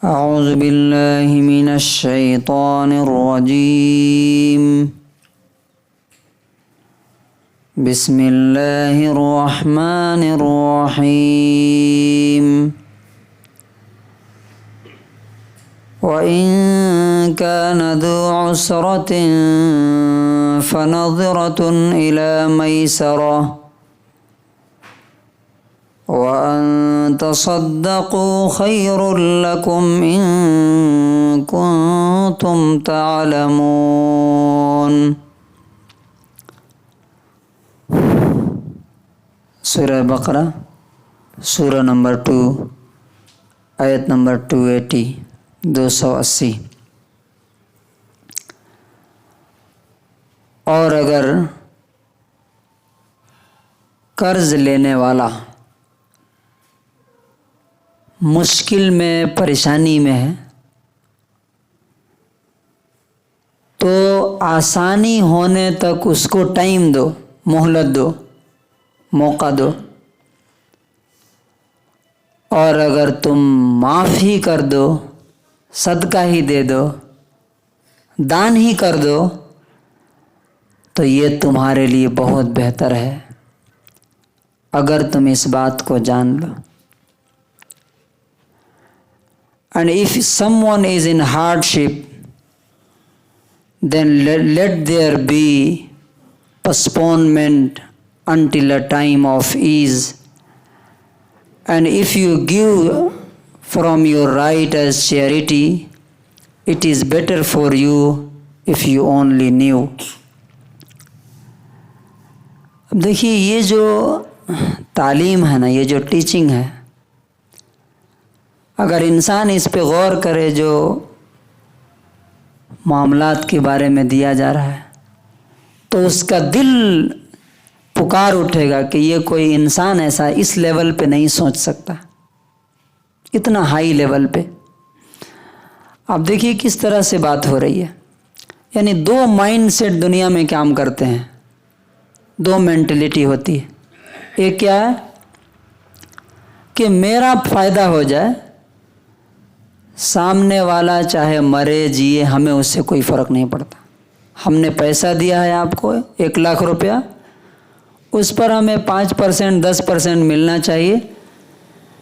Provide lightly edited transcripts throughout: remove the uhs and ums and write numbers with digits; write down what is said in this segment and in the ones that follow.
اعوذ باللہ من الشیطان الرجیم بسم اللہ الرحمن الرحیم وَإِن كَانَ ذُو عُسْرَةٍ فَنَظِرَةٌ إِلَى مَيْسَرَةٍ وَأَن تَصَدَّقُوا خَيْرٌ لَكُمْ إِن كُنتُمْ تَعْلَمُونَ۔ سورہ بقرہ سورہ نمبر 2 آیت نمبر 280 280۔ اور اگر قرض لینے والا مشکل میں پریشانی میں ہے تو آسانی ہونے تک اس کو ٹائم دو، مہلت دو، موقع دو۔ اور اگر تم معاف ہی کر دو، صدقہ ہی دے دو، دان ہی کر دو تو یہ تمہارے لیے بہت بہتر ہے اگر تم اس بات کو جان لو۔ And if someone is in hardship, then let there be postponement until a time of ease. And if you give from your right as charity, it is better for you if you only knew. اب دیکھیے یہ جو تعلیم ہے نا، یہ جو teaching ہے، اگر انسان اس پہ غور کرے جو معاملات کے بارے میں دیا جا رہا ہے تو اس کا دل پکار اٹھے گا کہ یہ کوئی انسان ایسا اس لیول پہ نہیں سوچ سکتا، اتنا ہائی لیول پہ۔ اب دیکھیے کس طرح سے بات ہو رہی ہے، یعنی دو مائنڈ سیٹ دنیا میں کام کرتے ہیں، دو مینٹلٹی ہوتی ہے۔ ایک کیا ہے کہ میرا فائدہ ہو جائے، سامنے والا چاہے مرے جیے ہمیں اس سے کوئی فرق نہیں پڑتا۔ ہم نے پیسہ دیا ہے آپ کو 1,00,000 روپیہ، اس پر ہمیں 5% 10% ملنا چاہیے،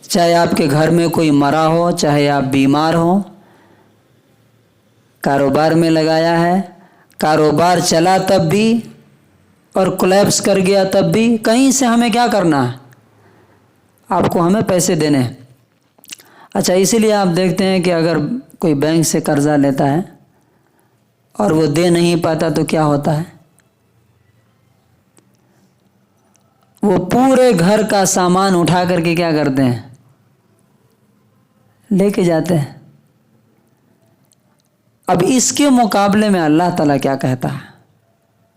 چاہے آپ کے گھر میں کوئی مرا ہو، چاہے آپ بیمار ہو، کاروبار میں لگایا ہے، کاروبار چلا تب بھی اور کولیپس کر گیا تب بھی، کہیں سے ہمیں کیا کرنا ہے، آپ کو ہمیں پیسے دینے ہیں۔ اچھا، اسی لیے آپ دیکھتے ہیں کہ اگر کوئی بینک سے قرضہ لیتا ہے اور وہ دے نہیں پاتا تو کیا ہوتا ہے، وہ پورے گھر کا سامان اٹھا کر کے کیا کرتے ہیں، لے کے جاتے ہیں۔ اب اس کے مقابلے میں اللہ تعالیٰ کیا کہتا ہے،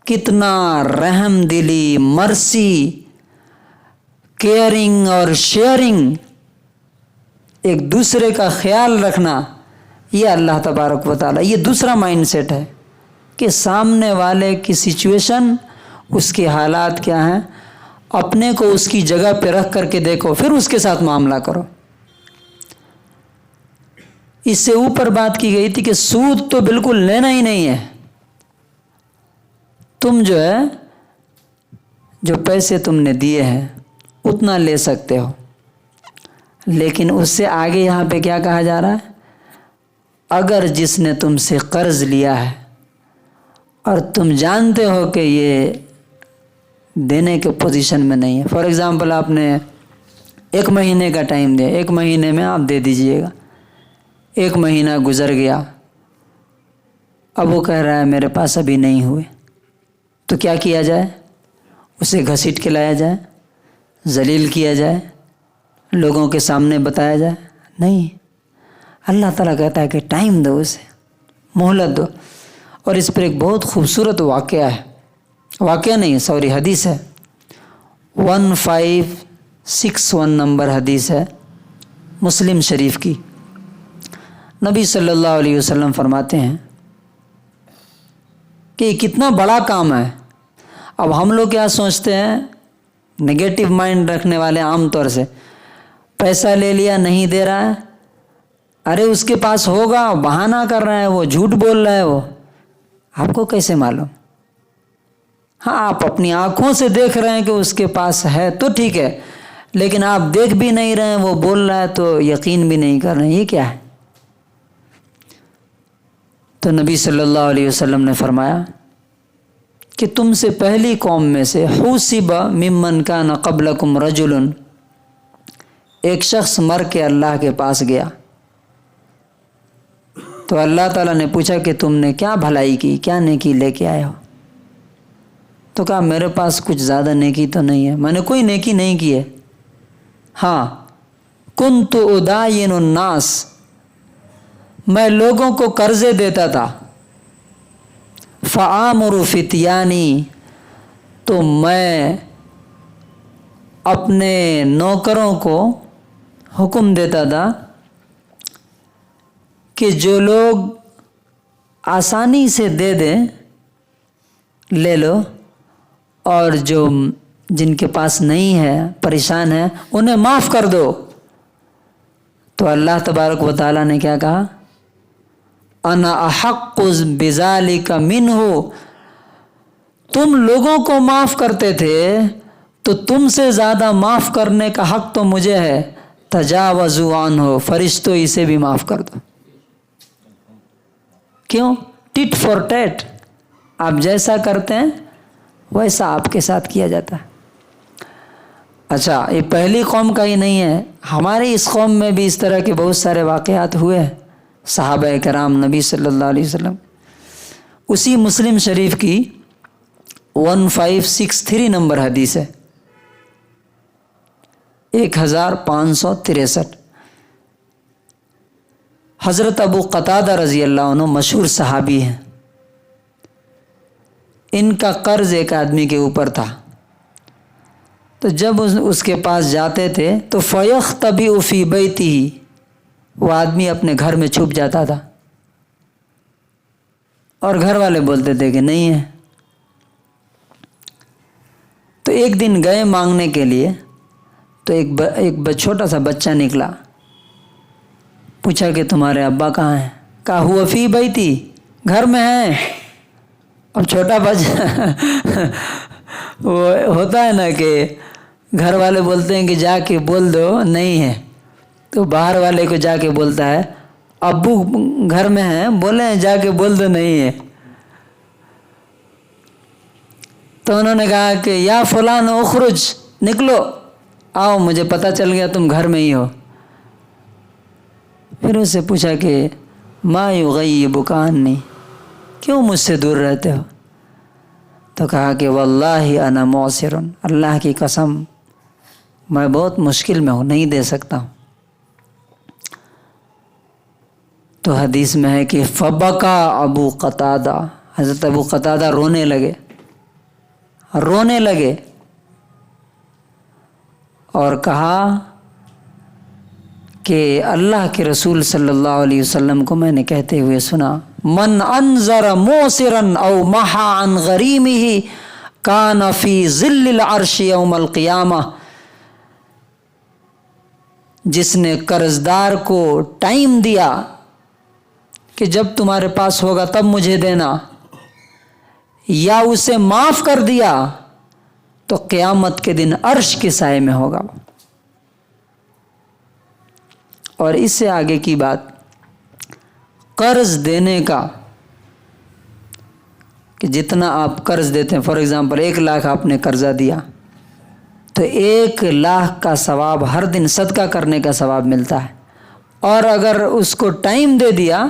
کتنا رحم دلی، مرسی، کیئرنگ اور شیئرنگ، ایک دوسرے کا خیال رکھنا، یہ اللہ تبارک و تعالیٰ، یہ دوسرا مائنڈ سیٹ ہے کہ سامنے والے کی سچویشن، اس کے حالات کیا ہیں، اپنے کو اس کی جگہ پہ رکھ کر کے دیکھو، پھر اس کے ساتھ معاملہ کرو۔ اس سے اوپر بات کی گئی تھی کہ سود تو بالکل لینا ہی نہیں ہے۔ تم جو ہے، جو پیسے تم نے دیے ہیں اتنا لے سکتے ہو، لیکن اس سے آگے یہاں پہ کیا کہا جا رہا ہے، اگر جس نے تم سے قرض لیا ہے اور تم جانتے ہو کہ یہ دینے کے پوزیشن میں نہیں ہے، فار ایگزامپل آپ نے 1 مہینے کا ٹائم دیا، 1 مہینے میں آپ دے دیجئے گا، 1 مہینہ گزر گیا، اب وہ کہہ رہا ہے میرے پاس ابھی نہیں ہوئے، تو کیا کیا جائے، اسے گھسیٹ کے لایا جائے، ذلیل کیا جائے، لوگوں کے سامنے بتایا جائے؟ نہیں، اللہ تعالیٰ کہتا ہے کہ ٹائم دو، اسے مہلت دو۔ اور اس پر ایک بہت خوبصورت واقعہ ہے، حدیث ہے، 1561 نمبر حدیث ہے مسلم شریف کی۔ نبی صلی اللہ علیہ وسلم فرماتے ہیں کہ یہ کتنا بڑا کام ہے۔ اب ہم لوگ کیا سوچتے ہیں، نگیٹو مائنڈ رکھنے والے عام طور سے، پیسہ لے لیا نہیں دے رہا ہے، ارے اس کے پاس ہوگا، بہانہ کر رہا ہے وہ، جھوٹ بول رہا ہے وہ، آپ کو کیسے معلوم؟ ہاں آپ اپنی آنکھوں سے دیکھ رہے ہیں کہ اس کے پاس ہے تو ٹھیک ہے، لیکن آپ دیکھ بھی نہیں رہے ہیں، وہ بول رہا ہے تو یقین بھی نہیں کر رہے ہیں، یہ کیا ہے؟ تو نبی صلی اللہ علیہ وسلم نے فرمایا کہ تم سے پہلی قوم میں سے حوسب ممن کان قبلکم رجل، ایک شخص مر کے اللہ کے پاس گیا تو اللہ تعالیٰ نے پوچھا کہ تم نے کیا بھلائی کی، کیا نیکی لے کے آئے ہو؟ تو کہا میرے پاس کچھ زیادہ نیکی تو نہیں ہے، میں نے کوئی نیکی نہیں کی ہے، ہاں کنت اداین الناس، میں لوگوں کو قرضے دیتا تھا، فآمر فتیانی، تو میں اپنے نوکروں کو حکم دیتا تھا کہ جو لوگ آسانی سے دے دیں لے لو، اور جو جن کے پاس نہیں ہے، پریشان ہے، انہیں معاف کر دو۔ تو اللہ تبارک و تعالیٰ نے کیا کہا؟ انا احق بذالک منہ، تم لوگوں کو معاف کرتے تھے تو تم سے زیادہ معاف کرنے کا حق تو مجھے ہے، تجاوزوا عنہ، فرشتوں اسے بھی معاف کر دو۔ کیوں؟ ٹٹ فار ٹیٹ، آپ جیسا کرتے ہیں ویسا آپ کے ساتھ کیا جاتا ہے۔ اچھا یہ پہلی قوم کا ہی نہیں ہے، ہمارے اس قوم میں بھی اس طرح کے بہت سارے واقعات ہوئے ہیں، صحابہ کرام، نبی صلی اللہ علیہ وسلم۔ اسی مسلم شریف کی 1563 نمبر حدیث ہے، 1563۔ حضرت ابو قتادہ رضی اللہ عنہ مشہور صحابی ہیں، ان کا قرض ایک آدمی کے اوپر تھا، تو جب اس کے پاس جاتے تھے تو فَيَخْتَبِئُ فِي بَيْتِهِ، وہ آدمی اپنے گھر میں چھپ جاتا تھا، اور گھر والے بولتے تھے کہ نہیں ہے۔ تو ایک دن گئے مانگنے کے لیے، تو ایک چھوٹا سا بچہ نکلا، پوچھا کہ تمہارے ابا کہاں ہیں؟ کہا ہوا فی بیتی، گھر میں ہیں۔ اب چھوٹا بچہ وہ ہوتا ہے نا کہ گھر والے بولتے ہیں کہ جا کے بول دو نہیں ہے، تو باہر والے کو جا کے بولتا ہے ابو گھر میں ہیں، بولے جا کے بول دو نہیں ہے۔ تو انہوں نے کہا کہ یا فلان اخرج، نکلو، آؤ، مجھے پتہ چل گیا تم گھر میں ہی ہو۔ پھر اس سے پوچھا کہ ما یغیبک عنی، کیوں مجھ سے دور رہتے ہو؟ تو کہا کہ واللہ انا معسر، اللہ کی قسم میں بہت مشکل میں ہوں، نہیں دے سکتا ہوں۔ تو حدیث میں ہے کہ فبکا ابو قتادہ، حضرت ابو قتادہ رونے لگے اور کہا کہ اللہ کے رسول صلی اللہ علیہ وسلم کو میں نے کہتے ہوئے سنا، من انذر موسرا او محا عن غریمہ کان فی ظل العرش یوم القیامہ، جس نے قرضدار کو ٹائم دیا کہ جب تمہارے پاس ہوگا تب مجھے دینا، یا اسے معاف کر دیا، تو قیامت کے دن عرش کے سائے میں ہوگا۔ اور اس سے آگے کی بات قرض دینے کا، کہ جتنا آپ قرض دیتے ہیں، فار ایگزامپل 1 لاکھ آپ نے قرضہ دیا تو 1 لاکھ کا ثواب ہر دن صدقہ کرنے کا ثواب ملتا ہے، اور اگر اس کو ٹائم دے دیا،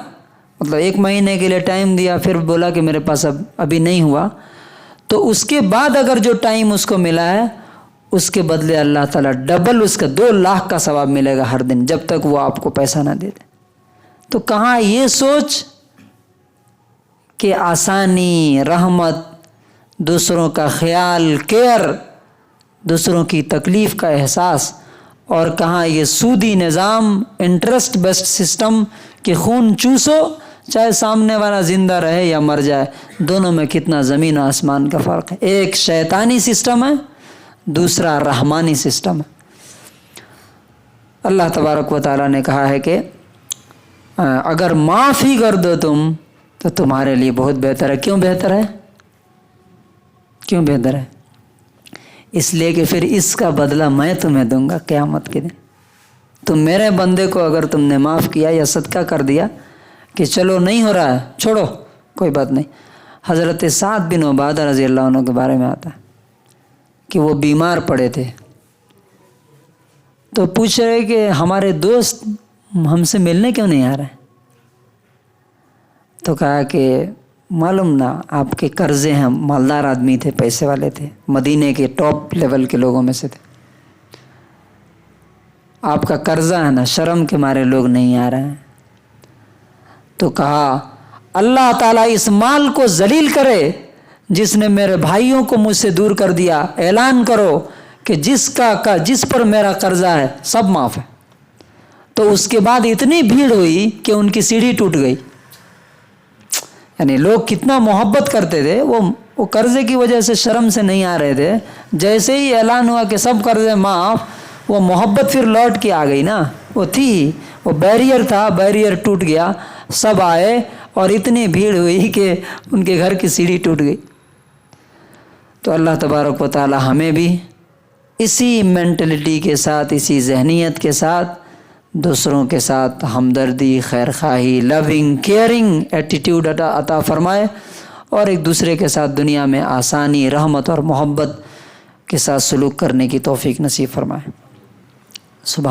مطلب 1 مہینے کے لیے ٹائم دیا، پھر بولا کہ میرے پاس ابھی نہیں ہوا، تو اس کے بعد اگر جو ٹائم اس کو ملا ہے اس کے بدلے اللہ تعالیٰ ڈبل اس کا 2 لاکھ کا ثواب ملے گا ہر دن، جب تک وہ آپ کو پیسہ نہ دے دے۔ تو کہاں یہ سوچ کہ آسانی، رحمت، دوسروں کا خیال، کیئر، دوسروں کی تکلیف کا احساس، اور کہاں یہ سودی نظام، انٹرسٹ بیسڈ سسٹم کہ خون چوسو چاہے سامنے والا زندہ رہے یا مر جائے، دونوں میں کتنا زمین و آسمان کا فرق ہے۔ ایک شیطانی سسٹم ہے، دوسرا رحمانی سسٹم ہے۔ اللہ تبارک و تعالیٰ نے کہا ہے کہ اگر معاف ہی کر دو تم تو تمہارے لیے بہت بہتر ہے. کیوں بہتر ہے؟ کیوں بہتر ہے؟ اس لیے کہ پھر اس کا بدلہ میں تمہیں دوں گا قیامت کے دن. تم میرے بندے کو اگر تم نے معاف کیا یا صدقہ کر دیا کہ چلو نہیں ہو رہا ہے چھوڑو کوئی بات نہیں. حضرت سعد بن عبادہ رضی اللہ عنہ کے بارے میں آتا ہے کہ وہ بیمار پڑے تھے تو پوچھ رہے کہ ہمارے دوست ہم سے ملنے کیوں نہیں آ رہے؟ تو کہا کہ معلوم نہ آپ کے قرضے ہیں، مالدار آدمی تھے، پیسے والے تھے، مدینے کے ٹاپ لیول کے لوگوں میں سے تھے، آپ کا قرضہ ہے نا، شرم کے مارے لوگ نہیں آ رہے ہیں. تو کہا اللہ تعالیٰ اس مال کو ذلیل کرے جس نے میرے بھائیوں کو مجھ سے دور کر دیا. اعلان کرو کہ جس پر میرا قرضہ ہے سب معاف ہے. تو اس کے بعد اتنی بھیڑ ہوئی کہ ان کی سیڑھی ٹوٹ گئی. یعنی لوگ کتنا محبت کرتے تھے، وہ قرضے کی وجہ سے شرم سے نہیں آ رہے تھے. جیسے ہی اعلان ہوا کہ سب قرضے معاف، وہ محبت پھر لوٹ کے آ گئی نا. وہ تھی، وہ بیریئر تھا، بیریئر ٹوٹ گیا، سب آئے اور اتنی بھیڑ ہوئی کہ ان کے گھر کی سیڑھی ٹوٹ گئی. تو اللہ تبارک و تعالی ہمیں بھی اسی مینٹلٹی کے ساتھ، اسی ذہنیت کے ساتھ دوسروں کے ساتھ ہمدردی، خیر خواہی، لونگ، کیئرنگ ایٹیٹیوڈ عطا فرمائے، اور ایک دوسرے کے ساتھ دنیا میں آسانی، رحمت اور محبت کے ساتھ سلوک کرنے کی توفیق نصیب فرمائے. سبحان